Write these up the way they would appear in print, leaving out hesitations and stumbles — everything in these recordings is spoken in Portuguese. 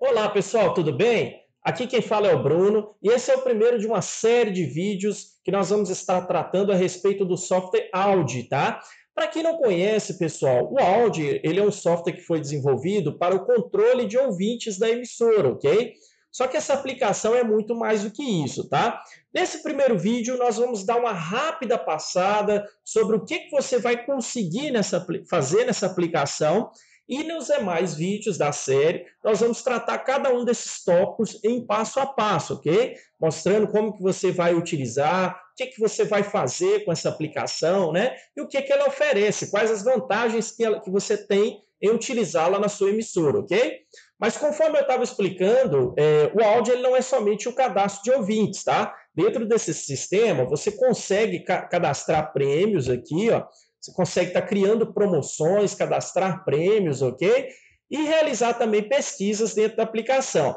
Olá pessoal, tudo bem? Aqui quem fala é o Bruno e esse é o primeiro de uma série de vídeos que nós vamos estar tratando a respeito do software Audi, tá? Para quem não conhece, pessoal, o Audi ele é um software que foi desenvolvido para o controle de ouvintes da emissora, ok? Só que essa aplicação é muito mais do que isso, tá? Nesse primeiro vídeo, nós vamos dar uma rápida passada sobre o que você vai conseguir fazer nessa aplicação e nos demais vídeos da série, nós vamos tratar cada um desses tópicos em passo a passo, ok? Mostrando como que você vai utilizar, o que você vai fazer com essa aplicação, né? E o que ela oferece, quais as vantagens que você tem em utilizá-la na sua emissora, ok? Mas conforme eu estava explicando, o áudio ele não é somente o cadastro de ouvintes, tá? Dentro desse sistema, você consegue cadastrar prêmios aqui, ó. Você consegue estar criando promoções, cadastrar prêmios, ok? E realizar também pesquisas dentro da aplicação.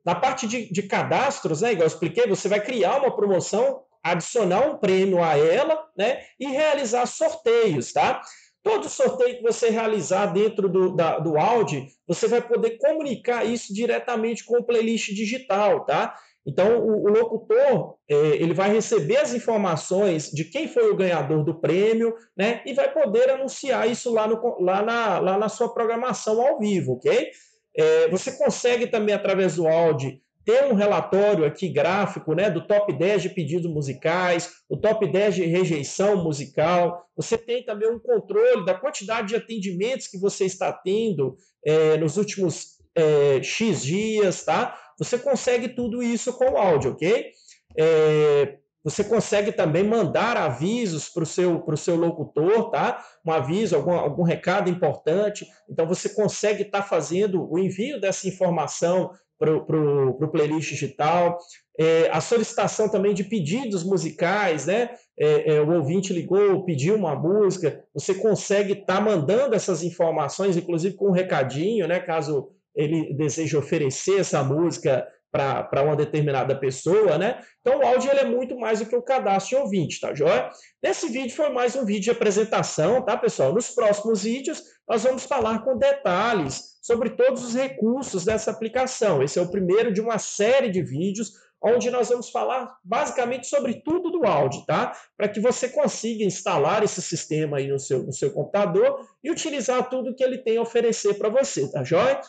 Na parte de cadastros, né, igual eu expliquei, você vai criar uma promoção, adicionar um prêmio a ela, né, e realizar sorteios, tá? Todo sorteio que você realizar dentro do Audi, você vai poder comunicar isso diretamente com o playlist digital, tá? Então, o locutor ele vai receber as informações de quem foi o ganhador do prêmio, né? E vai poder anunciar isso lá na sua programação ao vivo, ok? Você consegue também, através do Audi, ter um relatório aqui gráfico, né, do top 10 de pedidos musicais, o top 10 de rejeição musical. Você tem também um controle da quantidade de atendimentos que você está tendo nos últimos X dias, tá? Você consegue tudo isso com o áudio, ok? Você consegue também mandar avisos para o seu locutor, tá? Um aviso, algum recado importante. Então, você consegue estar fazendo o envio dessa informação para o playlist digital. A solicitação também de pedidos musicais, né? O ouvinte ligou, pediu uma música, você consegue estar mandando essas informações, inclusive com um recadinho, né? Caso ele deseje oferecer essa música para uma determinada pessoa, né? Então o áudio ele é muito mais do que o cadastro de ouvinte, tá joia? Nesse vídeo foi mais um vídeo de apresentação, tá, pessoal? Nos próximos vídeos nós vamos falar com detalhes sobre todos os recursos dessa aplicação. Esse é o primeiro de uma série de vídeos onde nós vamos falar basicamente sobre tudo do áudio, tá? Para que você consiga instalar esse sistema aí no seu computador e utilizar tudo que ele tem a oferecer para você, tá joia?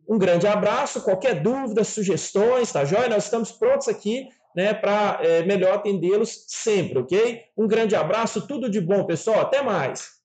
Um grande abraço, qualquer dúvida, sugestões, tá joia? Nós estamos prontos aqui, né, para melhor atendê-los sempre, ok? Um grande abraço, tudo de bom, pessoal, até mais!